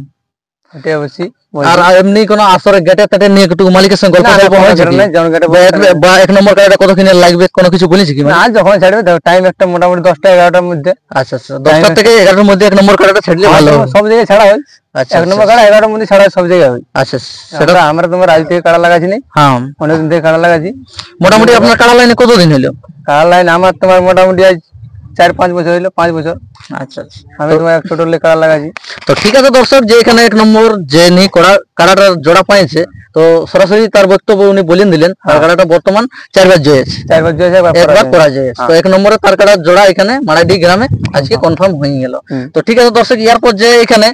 এটাই অবশ্যই। আর এমনি কোন আসরে গেটে তেটে নিয়ে একটু মালিকের সঙ্গে গল্প হয়েছে কি? বা 1 নম্বর কাড়াটা কতক্ষণ লাগবে কোনো কিছু বলেছে কি? না, যখন ছাড়বে টাইম একটা মোটামুটি 10টা 11টার মধ্যে। আচ্ছা আচ্ছা 10টা থেকে 11টার মধ্যে 1 নম্বর কাড়াটা ছাড়লে ভালো হবে। সব জায়গায় ছাড়া হয়। আচ্ছা 1 নম্বর কাড়া 11টার মধ্যে ছাড়া সব জায়গায় হয়। আচ্ছা সেটা আমরা তোমার আজ থেকে কাড়া লাগাচ্ছি না, হ্যাঁ অনেকদিন থেকে কাড়া লাগাচ্ছি। মোটামুটি আপনার কাড়া লাইনে কতদিন হলো? কাড়া লাইন আমার তোমার মোটামুটি আজ 4-5 বছর হইলো, 5 বছর। আচ্ছা আচ্ছা আমি তোমার এক ছোট কাড়া লাগাচ্ছি। তো ঠিক আছে দর্শক, যে এখানে 1 নম্বর যে নি কাড়াটা জোড়া পাইছে তো সরাসরি তার বক্তব্য উনি বলেন দিলেন। তার কাড়াটা বর্তমান 4 বার জয় আছে, 4 বার জয় আছে, একবার পরাজয় আছে। তো 1 নম্বরে তার কাড়ার জোড়া এখানে মারাডি গ্রামে আজকে কনফার্ম হয়ে গেল। তো ঠিক আছে দর্শক, এরপর যে এখানে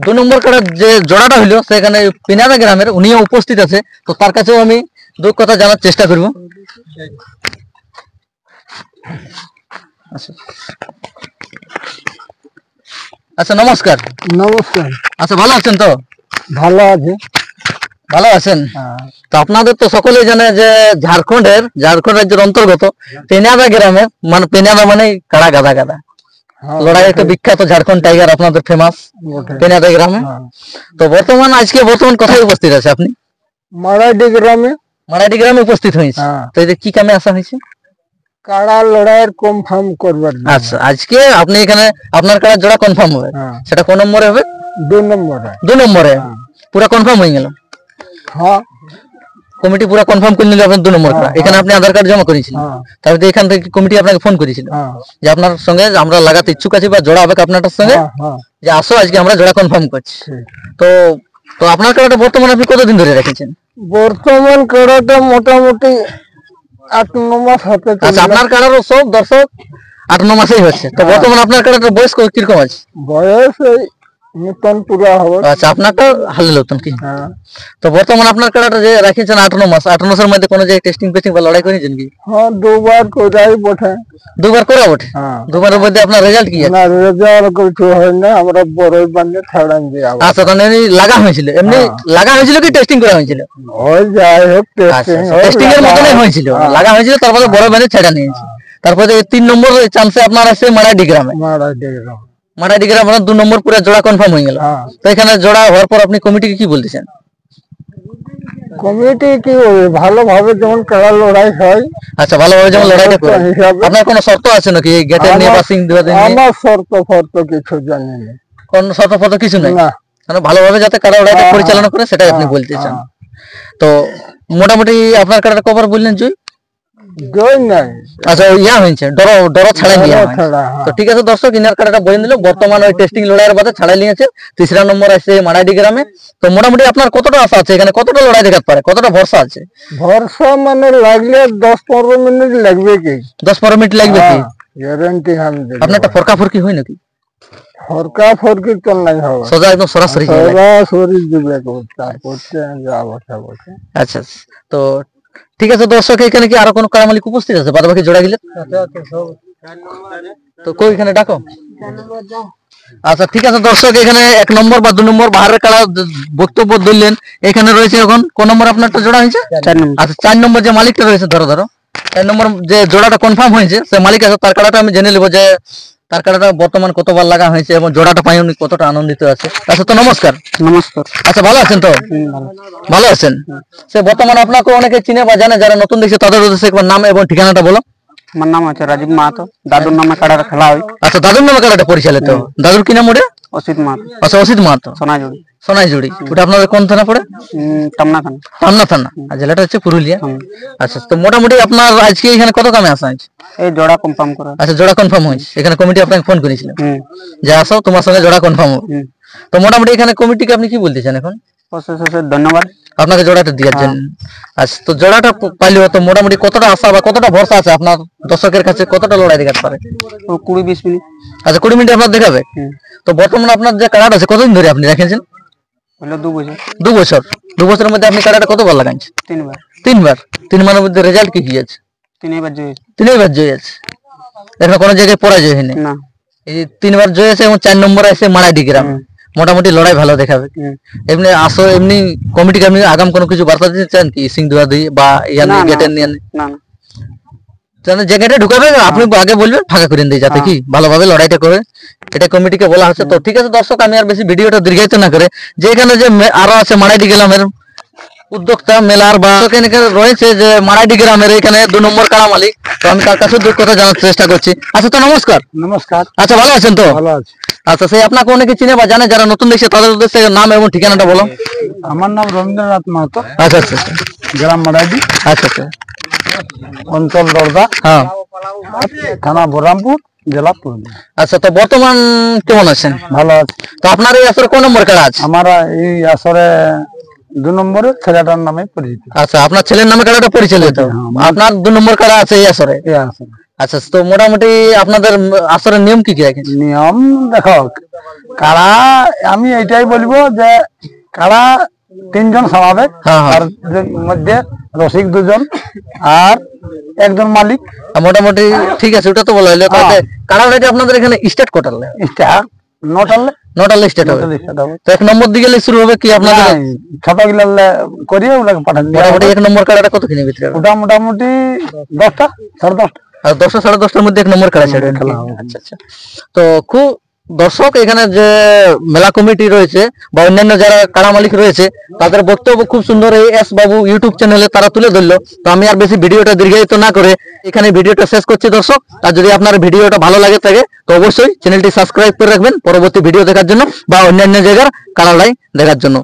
2 নম্বর কাড়ার যে জোড়াটা হইলো সেখানে পিনাদা গ্রামের উনিও উপস্থিত আছে। তো তার কাছেও আমি 2 কথা জানার চেষ্টা করব। আচ্ছা নমস্কার। নমস্কার। আচ্ছা ভালো আছেন তো? ভালো আছে। ভালো আছেন? তো আপনাদের তো সকলেই জানে যে ঝাড়খণ্ড রাজ্যের অন্তর্গত পেনাদা গ্রামে, মানে পেনাদা মানে কাড়া গাদা গাদা লড়াই একটা বিখ্যাত ঝাড়খণ্ড টাইগার আপনাদের ফেমাস পেনাদা গ্রামে। তো আজকে বর্তমান কোথায় উপস্থিত আছে আপনি? মারাডি গ্রামে উপস্থিত হয়েছে। তো এই যে কি কামে আসা হয়েছে? কাড়া লড়াইয়ের কনফার্ম করবার। আচ্ছা আজকে আপনি এখানে আপনার কাড়া জোড়া কনফার্ম হবে, সেটা কোন নম্বরে হবে? 2 নম্বরে। 2 নম্বরে পুরো কনফার্ম হয়ে গেল। হ্যাঁ, কমিটি পুরো কনফার্ম করে নিল আপনার 2 নম্বর কাড়া। এখানে আপনি আধার কার্ড জমা করেছিলেন, তারপরে এখান থেকে কমিটি আপনাকে ফোন করেছিল যে আপনার সঙ্গে আমরা লাগাতে ইচ্ছুক আছি বা জোড়া হবে আপনার সঙ্গে, যে আসো আজকে আমরা জোড়া কনফার্ম করছি। তো তো আপনার কাড়াটা বর্তমানে আপনি কতদিন ধরে রেখেছেন? বর্তমান কাড়াটা মোটামুটি 8-9 মাস হতে চলে। আচ্ছা আপনার কাড়ারও সব দর্শক 8-9 মাসেই হচ্ছে। তো বর্তমানে আপনার কাড়াটার বয়স কিরকম আছে? বয়স এই নতুন পুরা হবে। আচ্ছা আপনারটা হালে নতুন কি? তো বর্তমানে আপনার কাড়াটা যে রাখিয়েছেন 8-9 মাস, 8 মাসের মধ্যে কোনো যে টেস্টিং পেস্টিং বা লড়াই করেছেন কি? হ্যাঁ, 2 বার করাই বটে। 2 বার করে বটে? 2 বারের মধ্যে আপনার রেজাল্ট কি আছে? না, রেজাল্ট কিছু হয় না, আমরা বড়ই বানিয়ে ছাড়ান দিই। আচ্ছা তাহলে লাগা হয়েছিল, এমনি লাগা হয়েছিল কি টেস্টিং করা হয়েছিল? ওই যাই হোক, টেস্টিং এর মতনই হয়েছিল, লাগা হয়েছিল, তারপরে বড় বানিয়ে ছেড়ে নিয়েছে। তারপরে 3 নম্বর চান্সে আপনার আছে মারাডি গ্রামে। মারাডি গ্রামে আপনার 2 নম্বর পুরো জোড়া কনফার্ম হয়ে গেল। তো এখানে জোড়া হওয়ার পর আপনি কমিটিকে কি বলতেছেন? কমিটি কি ভালোভাবে যেমন কাড়া লড়াই হয়। আচ্ছা ভালোভাবে যেমন লড়াইটা করে। আপনার কোনো শর্ত আছে নাকি গেটের নিয়ে পাসিং দেওয়া দিন? আমার শর্ত কিছু জানি না। কোন শর্ত ফর্ত কিছু নাই, না, মানে ভালোভাবে যাতে কাড়া লড়াইটা পরিচালনা করে সেটাই আপনি বলতে চান। তো মোটামুটি আপনার কাড়াটা কবার বললেন জয়? জয় নাই। আচ্ছা ইয়া হয়েছে ডর ছাড়াই নিয়ে। তো ঠিক আছে দর্শক, ইনার কাড়াটা বলে দিল বর্তমান ওই টেস্টিং লড়াইয়ের বাদে ছাড়াই নিয়েছে। 3 নম্বর আছে মারাডি গ্রামে। তো মোটামুটি আপনার কতটা আশা আছে এখানে, কতটা লড়াই দেখাতে পারে, কতটা ভরসা আছে? ভরসা মানে লাগলে 10-15 মিনিট লাগবে কি? 10-15 মিনিট লাগবে কি? গ্যারান্টি আমি দেব। আপনার একটা ফরকা ফরকি হয় নাকি? ফরকা ফরকি তো নাই হবে, সোজা একদম সরাসরি দিবে করতে যাবো। আচ্ছা তো ঠিক আছে দর্শক, এখানে কি আরো কোনো কাড়া মালিক উপস্থিত আছে বাদ বাকি জোড়া গেলে? তো কই এখানে ডাকো। আচ্ছা ঠিক আছে দর্শক, এখানে 1 নম্বর বা 2 নম্বর বাহারের কাড়া বক্তব্য দিলেন। এখানে রয়েছে এখন কোন নম্বর আপনারটা জোড়া হয়েছে? 4 নম্বর। আচ্ছা 4 নম্বর যে মালিকটা রয়েছে, ধরো 4 নম্বর যে জোড়াটা কনফার্ম হয়েছে সে মালিক আছে, তার কাড়াটা আমি জেনে নেব যে তার কাড়াটা বর্তমান কতবার লাগা হয়েছে এবং জোড়াটা পাই উনি কতটা আনন্দিত আছে। আচ্ছা তো নমস্কার। নমস্কার। আচ্ছা ভালো আছেন তো? ভালো আছেন। সে বর্তমানে আপনাকে অনেকে চিনে বা জানে, যারা নতুন দেখছে তাদের উদ্দেশ্যে একবার নাম এবং ঠিকানাটা বলো। আমার নাম আছে রাজীব মাহাতো, দাদুর নামে কাড়াটা খেলা হয়। আচ্ছা দাদুর নামে কাড়াটা পরিচালিত। দাদুর কি নাম ওটা? অসিত মাহাতো। আচ্ছা অসিত মাহাতো, সোনাইজুড়ি। ওটা আপনাদের কোন থানা পড়ে? টামনা থানা। আর জেলাটা হচ্ছে পুরুলিয়া। আচ্ছা তো মোটামুটি আপনার আজকে এখানে কত কামে আসা হয়েছে? এই জোড়া কনফার্ম করা। আচ্ছা জোড়া কনফার্ম হয়েছে, এখানে কমিটি আপনাকে ফোন করেছিল যে আসো তোমার সঙ্গে জোড়া কনফার্ম হবে। তো মোটামুটি এখানে কমিটিকে আপনি কি বলতে চান এখন? অশেষ ধন্যবাদ আপনাকে জোড়াটা দেওয়ার জন্য। আচ্ছা তো জোড়াটা পাইলে তো মোটামুটি কতটা আশা বা কতটা ভরসা আছে আপনার দর্শকের কাছে, কতটা লড়াই দেখাতে পারে? 20-20 মিনিট। আচ্ছা 20 মিনিট আপনার দেখাবে। তো বর্তমানে আপনার যে কাড়াটা আছে কতদিন ধরে আপনি রেখেছেন? হলো 2 বছর 2 বছর। 2 বছরের মধ্যে আপনি কাড়াটা কতবার লাগাইছেন? 3 বার। 3 বার। 3 বারের মধ্যে রেজাল্ট কি আছে? 3 বার জয়। 3 বার জয় আছে, এখনো কোনো জায়গায় পরাজয় হয়নি। না। এই 3 বার জয় আছে এবং 4 নম্বরে আছে মারাইডি গ্রাম। মোটামুটি লড়াই ভালো দেখাবে। এমনি এমনি কমিটিকে আপনি আগাম কোনো কিছু বার্তা দিতে চান কি সিংদুয়া দিয়ে বা ইয়ানি গেটের নিয়ে? না না, যে গেটে ঢুকাবে আপনি আগে বলবেন ফাঁকা করে দিই যাতে কি ভালোভাবে লড়াইটা করে, এটা কমিটিকে বলা হচ্ছে। তো ঠিক আছে দর্শক, আমি আর বেশি ভিডিওটা দীর্ঘায়িত না করে, যে এখানে যে আরো আছে মারাইডি গ্রামের উদ্যোক্তা মেলার বা এখানে রয়েছে যে মারাইডি গ্রামের এখানে 2 নম্বর কাড়া মালিক, তো আমি তার কাছে 2 কথা জানার চেষ্টা করছি। আচ্ছা তো নমস্কার। নমস্কার। আচ্ছা ভালো আছেন তো? ভালো আছি। আচ্ছা সেই আপনাকে অনেকে চিনে বা জানে, যারা নতুন দেখছে তাদের উদ্দেশ্যে নাম এবং ঠিকানাটা বলো। আমার নাম রবীন্দ্রনাথ মাহাতো, আচ্ছা আচ্ছা গ্রাম মারাইডি, আচ্ছা আচ্ছা অঞ্চল দরদা, হ্যাঁ থানা বহরমপুর, জেলা পুরুলিয়া। আচ্ছা তো বর্তমান কেমন আছেন? ভালো আছে। তো আপনার এই আসরে কোন নম্বর কাড়া আছে? আমার এই আসরে 2 নম্বরে ছেলেটার নামে পরিচিত। আচ্ছা আপনার ছেলের নামে কাড়াটা পরিচালিত, আপনার 2 নম্বর কাড়া আছে এই আসরে। এই আসরে আচ্ছা তো মোটামুটি আপনাদের আসরের নিয়ম কি কি আছে? নিয়ম দেখো, কাড়া আমি এইটাই বলবো যে কাড়া 3 জন স্বাভাবিক, হ্যাঁ, হ্যাঁ। আর মধ্যে রসিক 2 জন আর একজন মালিক। মোটামুটি ঠিক আছে, ওটা তো বলা হলো। তাহলে কাড়া লড়াইটা আপনাদের এখানে স্টার্ট কটালে? স্টার নটালে নটালে স্টার্ট হবে। তো 1 নম্বর দিকে শুরু হবে কি আপনাদের? ছোট গিলালে করিয়ে ওগুলাকে পাঠান। মোটামুটি 1 নম্বর কাড়াটা কত কিনে ভিতরে? ওটা মোটামুটি 10টা 10:30। আর 10টা 10:30টার মধ্যে 1 নম্বর কাড়া ছেড়ে খেলা হবে। আচ্ছা আচ্ছা। তো খুব দর্শক, এখানে যে মেলা কমিটি রয়েছে বা অন্যান্য যারা কাড়া মালিক রয়েছে তাদের বক্তব্য খুব সুন্দর এই এস বাবু ইউটিউব চ্যানেলে তারা তুলে ধরলো। তো আমি আর বেশি ভিডিওটা দীর্ঘায়িত না করে এখানে ভিডিওটা শেষ করছি দর্শক। আর যদি আপনার ভিডিওটা ভালো লাগে থাকে তো অবশ্যই চ্যানেলটি সাবস্ক্রাইব করে রাখবেন পরবর্তী ভিডিও দেখার জন্য বা অন্যান্য জায়গার কাড়া লড়াই দেখার জন্য।